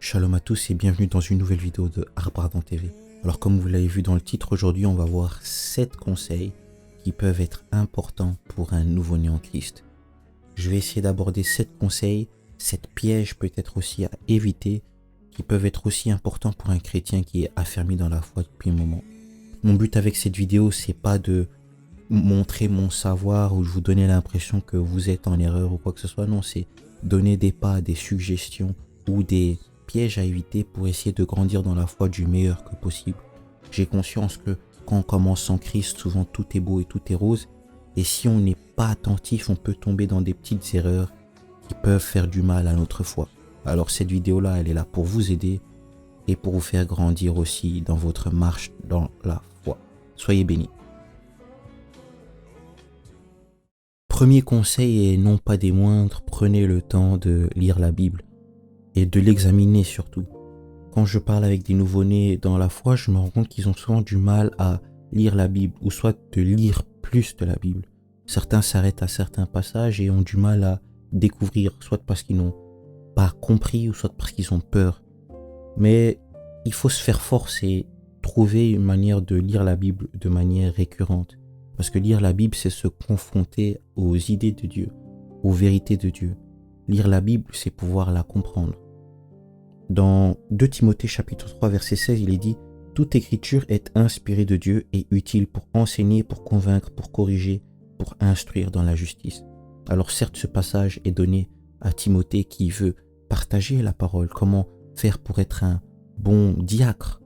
Shalom à tous et bienvenue dans une nouvelle vidéo de Arbardant TV. Alors comme vous l'avez vu dans le titre, aujourd'hui on va voir 7 conseils qui peuvent être importants pour un nouveau-né en Christ. Je vais essayer d'aborder 7 conseils, 7 pièges peut-être aussi à éviter, qui peuvent être aussi importants pour un chrétien qui est affermi dans la foi depuis un moment. Mon but avec cette vidéo, c'est pas de montrer mon savoir ou de vous donner l'impression que vous êtes en erreur ou quoi que ce soit. Non, c'est donner des pas, des suggestions ou des pièges à éviter pour essayer de grandir dans la foi du meilleur que possible. J'ai conscience que quand on commence en Christ, souvent tout est beau et tout est rose. Et si on n'est pas attentif, on peut tomber dans des petites erreurs qui peuvent faire du mal à notre foi. Alors cette vidéo-là, elle est là pour vous aider et pour vous faire grandir aussi dans votre marche dans la foi. Soyez bénis. Premier conseil et non pas des moindres, prenez le temps de lire la Bible et de l'examiner surtout. Quand je parle avec des nouveau-nés dans la foi, je me rends compte qu'ils ont souvent du mal à lire la Bible ou soit de lire plus de la Bible. Certains s'arrêtent à certains passages et ont du mal à découvrir, soit parce qu'ils n'ont pas compris ou soit parce qu'ils ont peur. Mais il faut se faire force et trouver une manière de lire la Bible de manière récurrente. Parce que lire la Bible, c'est se confronter aux idées de Dieu, aux vérités de Dieu. Lire la Bible, c'est pouvoir la comprendre. Dans 2 Timothée chapitre 3 verset 16, il est dit « Toute écriture est inspirée de Dieu et utile pour enseigner, pour convaincre, pour corriger, pour instruire dans la justice. » Alors certes, ce passage est donné à Timothée qui veut partager la parole, comment faire pour être un bon diacre.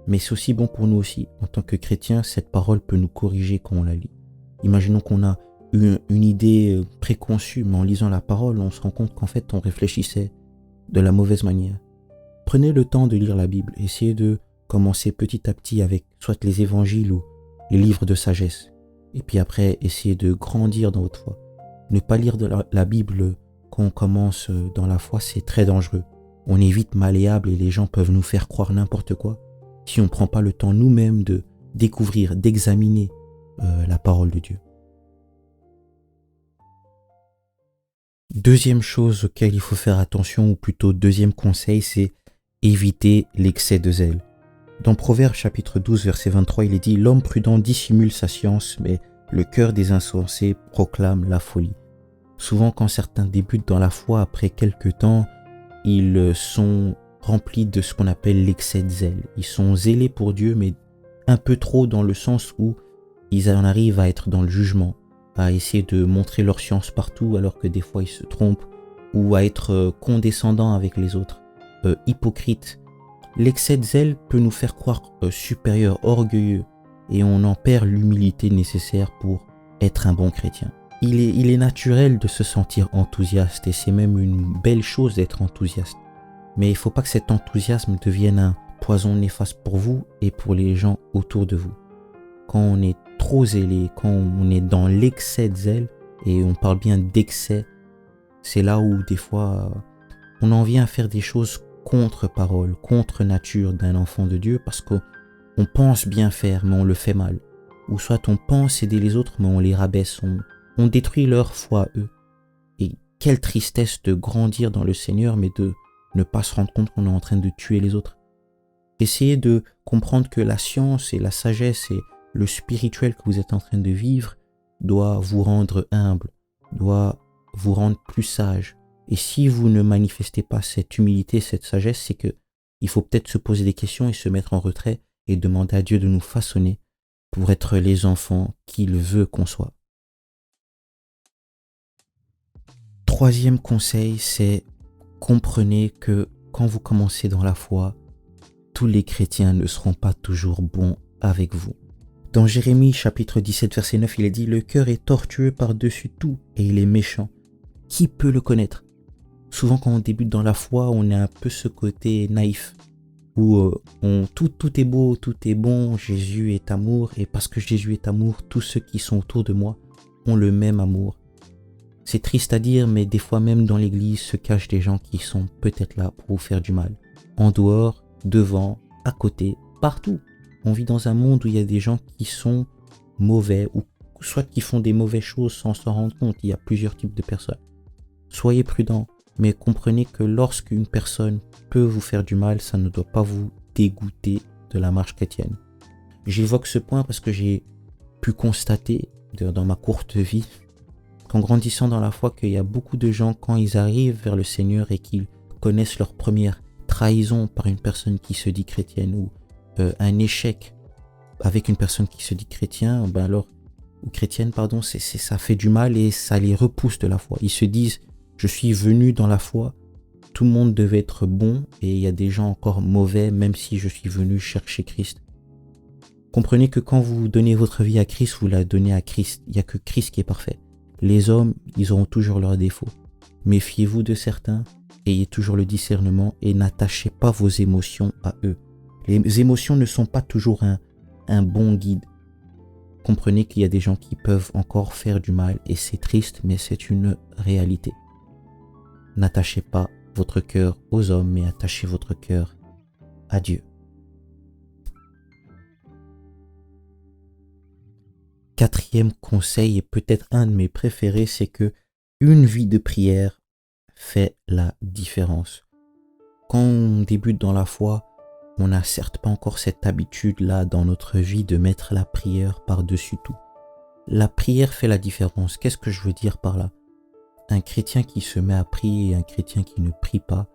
Mais c'est aussi bon pour nous aussi. En tant que chrétiens, cette parole peut nous corriger quand on la lit. Imaginons qu'on a une idée préconçue, mais en lisant la parole, on se rend compte qu'en fait, on réfléchissait de la mauvaise manière. Prenez le temps de lire la Bible. Essayez de commencer petit à petit avec soit les évangiles ou les livres de sagesse. Et puis après, essayez de grandir dans votre foi. Ne pas lire de la Bible quand on commence dans la foi, c'est très dangereux. On est vite malléable et les gens peuvent nous faire croire n'importe quoi si on ne prend pas le temps nous-mêmes de découvrir, d'examiner la parole de Dieu. Deuxième chose auquel il faut faire attention, ou plutôt deuxième conseil, c'est éviter l'excès de zèle. Dans Proverbes chapitre 12 verset 23, il est dit « L'homme prudent dissimule sa science, mais le cœur des insensés proclame la folie. » Souvent quand certains débutent dans la foi, après quelques temps, ils sont remplis de ce qu'on appelle l'excès de zèle. Ils sont zélés pour Dieu, mais un peu trop dans le sens où ils en arrivent à être dans le jugement, à essayer de montrer leur science partout alors que des fois ils se trompent, ou à être condescendants avec les autres, hypocrites. L'excès de zèle peut nous faire croire supérieurs, orgueilleux, et on en perd l'humilité nécessaire pour être un bon chrétien. Il est naturel de se sentir enthousiaste et c'est même une belle chose d'être enthousiaste. Mais il ne faut pas que cet enthousiasme devienne un poison néfaste pour vous et pour les gens autour de vous. Quand on est trop zélé, quand on est dans l'excès de zèle, et on parle bien d'excès, c'est là où des fois on en vient à faire des choses contre parole, contre nature d'un enfant de Dieu parce qu'on pense bien faire mais on le fait mal. Ou soit on pense aider les autres mais on les rabaisse, on détruit leur foi eux. Et quelle tristesse de grandir dans le Seigneur mais de ne pas se rendre compte qu'on est en train de tuer les autres. Essayez de comprendre que la science et la sagesse et le spirituel que vous êtes en train de vivre doit vous rendre humble, doit vous rendre plus sage. Et si vous ne manifestez pas cette humilité, cette sagesse, c'est que il faut peut-être se poser des questions et se mettre en retrait et demander à Dieu de nous façonner pour être les enfants qu'il veut qu'on soit. Troisième conseil, c'est comprenez que quand vous commencez dans la foi, tous les chrétiens ne seront pas toujours bons avec vous. Dans Jérémie chapitre 17 verset 9, il est dit « Le cœur est tortueux par-dessus tout et il est méchant. Qui peut le connaître ?» Souvent quand on débute dans la foi, on a un peu ce côté naïf où tout est beau, tout est bon, Jésus est amour et parce que Jésus est amour, tous ceux qui sont autour de moi ont le même amour. C'est triste à dire, mais des fois même dans l'église se cachent des gens qui sont peut-être là pour vous faire du mal. En dehors, devant, à côté, partout. On vit dans un monde où il y a des gens qui sont mauvais ou soit qui font des mauvaises choses sans s'en rendre compte. Il y a plusieurs types de personnes. Soyez prudents. mais comprenez que lorsqu'une personne peut vous faire du mal, ça ne doit pas vous dégoûter de la marche chrétienne. J'évoque ce point parce que j'ai pu constater dans ma courte vie qu'en grandissant dans la foi, qu'il y a beaucoup de gens, quand ils arrivent vers le Seigneur et qu'ils connaissent leur première trahison par une personne qui se dit chrétienne ou un échec avec une personne qui se dit chrétien, ou chrétienne, pardon, ça fait du mal et ça les repousse de la foi. Ils se disent, je suis venu dans la foi, tout le monde devait être bon et il y a des gens encore mauvais même si je suis venu chercher Christ. Comprenez que quand vous donnez votre vie à Christ, vous la donnez à Christ. Il n'y a que Christ qui est parfait. Les hommes, ils auront toujours leurs défauts. Méfiez-vous de certains, ayez toujours le discernement et n'attachez pas vos émotions à eux. Les émotions ne sont pas toujours un bon guide. Comprenez qu'il y a des gens qui peuvent encore faire du mal et c'est triste, mais c'est une réalité. N'attachez pas votre cœur aux hommes, mais attachez votre cœur à Dieu. Quatrième conseil, et peut-être un de mes préférés, c'est que une vie de prière fait la différence. Quand on débute dans la foi, on n'a certes pas encore cette habitude-là dans notre vie de mettre la prière par-dessus tout. La prière fait la différence. Qu'est-ce que je veux dire par là? Un chrétien qui se met à prier et un chrétien qui ne prie pas,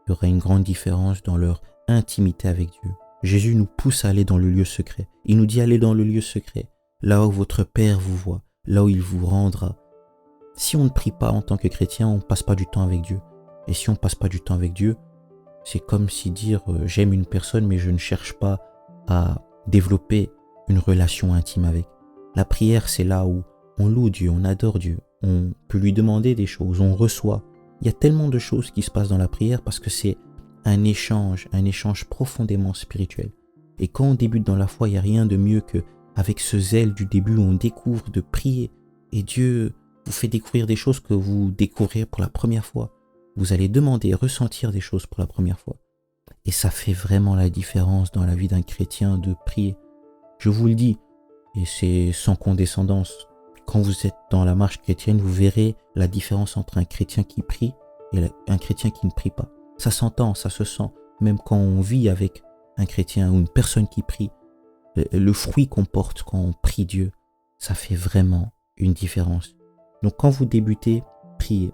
il y aura une grande différence dans leur intimité avec Dieu. Jésus nous pousse à aller dans le lieu secret. Il nous dit allez dans le lieu secret, là où votre Père vous voit, là où il vous rendra. Si on ne prie pas en tant que chrétien, on ne passe pas du temps avec Dieu. Et si on ne passe pas du temps avec Dieu, c'est comme si dire j'aime une personne mais je ne cherche pas à développer une relation intime avec. La prière, c'est là où on loue Dieu, on adore Dieu, on peut lui demander des choses, on reçoit. Il y a tellement de choses qui se passent dans la prière parce que c'est un échange profondément spirituel. Et quand on débute dans la foi, il n'y a rien de mieux que avec ce zèle du début où on découvre de prier et Dieu vous fait découvrir des choses que vous découvrirez pour la première fois. Vous allez demander, ressentir des choses pour la première fois. Et ça fait vraiment la différence dans la vie d'un chrétien de prier. Je vous le dis, et c'est sans condescendance, quand vous êtes dans la marche chrétienne, vous verrez la différence entre un chrétien qui prie et un chrétien qui ne prie pas. Ça s'entend, ça se sent, même quand on vit avec un chrétien ou une personne qui prie. Le fruit qu'on porte quand on prie Dieu, ça fait vraiment une différence. Donc quand vous débutez, priez.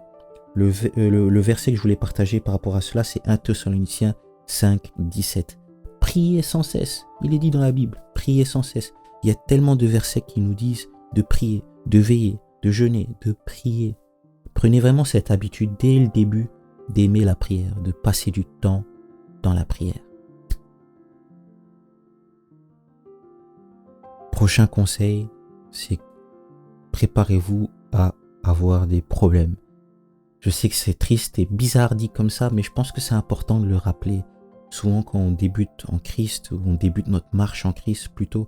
Le verset que je voulais partager par rapport à cela, c'est 1 Thessaloniciens 5, 17. Priez sans cesse. Il est dit dans la Bible, priez sans cesse. Il y a tellement de versets qui nous disent de prier, de veiller, de jeûner, de prier. Prenez vraiment cette habitude dès le début d'aimer la prière, de passer du temps dans la prière. Prochain conseil, c'est préparez-vous à avoir des problèmes. Je sais que c'est triste et bizarre dit comme ça, mais je pense que c'est important de le rappeler. Souvent quand on débute en Christ, ou on débute notre marche en Christ plutôt,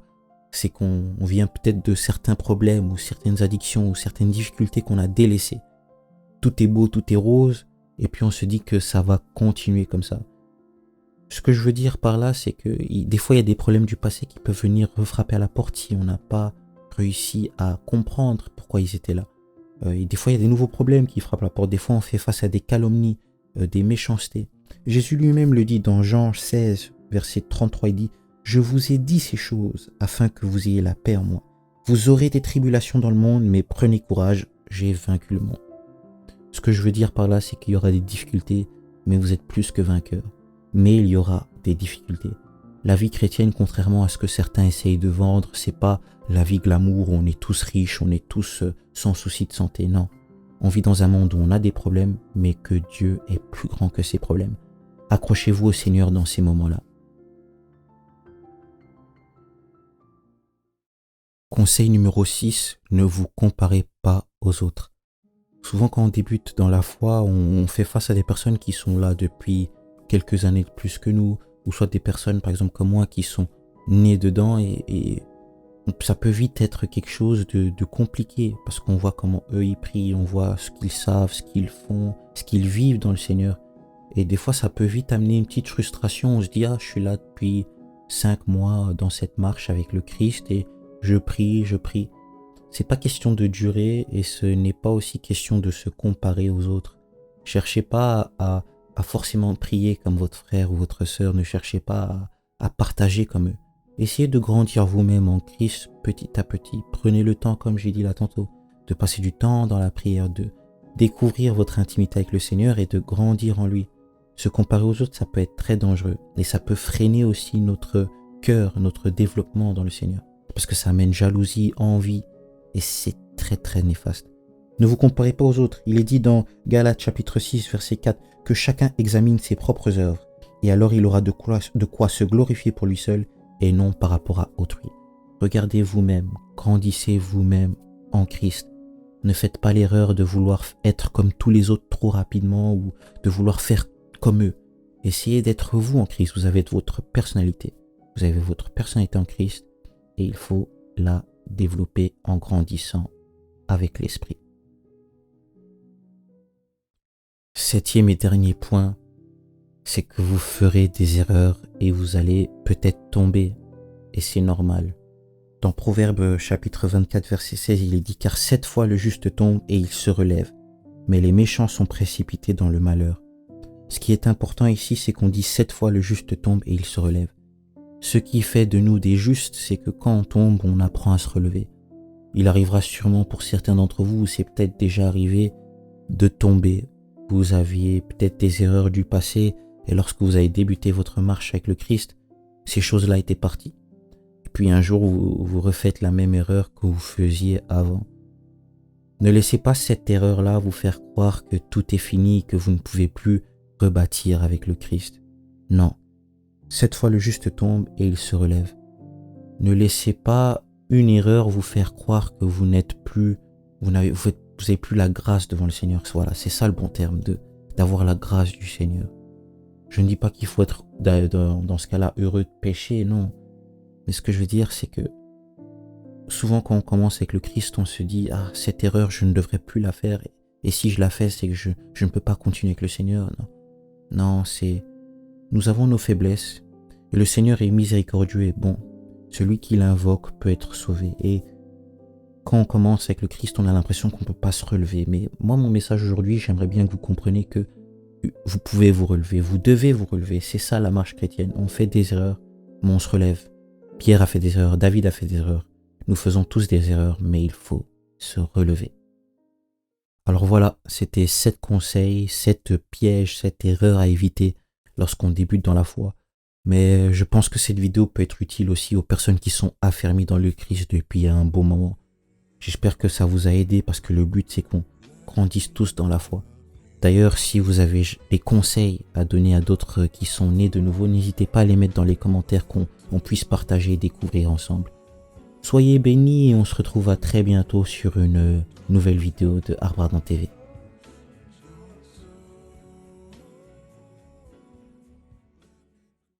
c'est qu'on vient peut-être de certains problèmes ou certaines addictions ou certaines difficultés qu'on a délaissées. Tout est beau, tout est rose, et puis on se dit que ça va continuer comme ça. Ce que je veux dire par là, c'est que des fois il y a des problèmes du passé qui peuvent venir refrapper à la porte si on n'a pas réussi à comprendre pourquoi ils étaient là. Et des fois il y a des nouveaux problèmes qui frappent à la porte, des fois on fait face à des calomnies, des méchancetés. Jésus lui-même le dit dans Jean 16, verset 33, il dit « Je vous ai dit ces choses afin que vous ayez la paix en moi. Vous aurez des tribulations dans le monde, mais prenez courage, j'ai vaincu le monde. » Ce que je veux dire par là, c'est qu'il y aura des difficultés, mais vous êtes plus que vainqueurs. Mais il y aura des difficultés. La vie chrétienne, contrairement à ce que certains essayent de vendre, c'est pas la vie glamour où on est tous riches, on est tous sans souci de santé. Non, on vit dans un monde où on a des problèmes, mais que Dieu est plus grand que ces problèmes. Accrochez-vous au Seigneur dans ces moments-là. Conseil numéro 6, ne vous comparez pas aux autres. Souvent quand on débute dans la foi, on fait face à des personnes qui sont là depuis quelques années de plus que nous, ou soit des personnes par exemple comme moi qui sont nées dedans et ça peut vite être quelque chose de compliqué parce qu'on voit comment eux ils prient, on voit ce qu'ils savent, ce qu'ils font, ce qu'ils vivent dans le Seigneur. Et des fois ça peut vite amener une petite frustration, on se dit je suis là depuis 5 mois dans cette marche avec le Christ et je prie. C'est pas question de durer et ce n'est pas aussi question de se comparer aux autres. Cherchez pas à forcément prier comme votre frère ou votre sœur. Ne cherchez pas à partager comme eux. Essayez de grandir vous-même en Christ petit à petit. Prenez le temps, comme j'ai dit là tantôt, de passer du temps dans la prière, de découvrir votre intimité avec le Seigneur et de grandir en lui. Se comparer aux autres, ça peut être très dangereux et ça peut freiner aussi notre cœur, notre développement dans le Seigneur. Parce que ça amène jalousie, envie et c'est très très néfaste. Ne vous comparez pas aux autres. Il est dit dans Galates chapitre 6 verset 4 que chacun examine ses propres œuvres et alors il aura de quoi se glorifier pour lui seul et non par rapport à autrui. Regardez vous-même, grandissez vous-même en Christ. Ne faites pas l'erreur de vouloir être comme tous les autres trop rapidement ou de vouloir faire comme eux. Essayez d'être vous en Christ. Vous avez votre personnalité. Vous avez votre personnalité en Christ et il faut la développer en grandissant avec l'esprit. 7e et dernier point, c'est que vous ferez des erreurs et vous allez peut-être tomber. Et c'est normal. Dans Proverbes chapitre 24 verset 16, il est dit « Car 7 fois le juste tombe et il se relève, mais les méchants sont précipités dans le malheur. » Ce qui est important ici, c'est qu'on dit 7 fois le juste tombe et il se relève. Ce qui fait de nous des justes, c'est que quand on tombe, on apprend à se relever. Il arrivera sûrement pour certains d'entre vous, c'est peut-être déjà arrivé de tomber. Vous aviez peut-être des erreurs du passé et lorsque vous avez débuté votre marche avec le Christ, ces choses-là étaient parties. Et puis un jour, vous refaites la même erreur que vous faisiez avant. Ne laissez pas cette erreur-là vous faire croire que tout est fini, que vous ne pouvez plus rebâtir avec le Christ. Non. 7 fois le juste tombe et il se relève. Ne laissez pas une erreur vous faire croire que vous n'êtes plus, vous n'avez plus la grâce devant le Seigneur. Voilà, c'est ça le bon terme, d'avoir la grâce du Seigneur. Je ne dis pas qu'il faut être dans ce cas-là heureux de pécher, non. Mais ce que je veux dire, c'est que souvent quand on commence avec le Christ, on se dit « Ah, cette erreur, je ne devrais plus la faire. Et si je la fais, c'est que je ne peux pas continuer avec le Seigneur. » Non, nous avons nos faiblesses. Et le Seigneur est miséricordieux et bon. Celui qui l'invoque peut être sauvé. Et quand on commence avec le Christ, on a l'impression qu'on ne peut pas se relever. Mais moi, mon message aujourd'hui, j'aimerais bien que vous compreniez que vous pouvez vous relever. Vous devez vous relever. C'est ça la marche chrétienne. On fait des erreurs, mais on se relève. Pierre a fait des erreurs, David a fait des erreurs. Nous faisons tous des erreurs, mais il faut se relever. Alors voilà, c'était 7 conseils, 7 pièges, 7 erreurs à éviter lorsqu'on débute dans la foi. Mais je pense que cette vidéo peut être utile aussi aux personnes qui sont affermies dans le Christ depuis un bon moment. J'espère que ça vous a aidé parce que le but c'est qu'on grandisse tous dans la foi. D'ailleurs, si vous avez des conseils à donner à d'autres qui sont nés de nouveau, n'hésitez pas à les mettre dans les commentaires qu'on puisse partager et découvrir ensemble. Soyez bénis et on se retrouve à très bientôt sur une nouvelle vidéo de Arbre Ardent TV.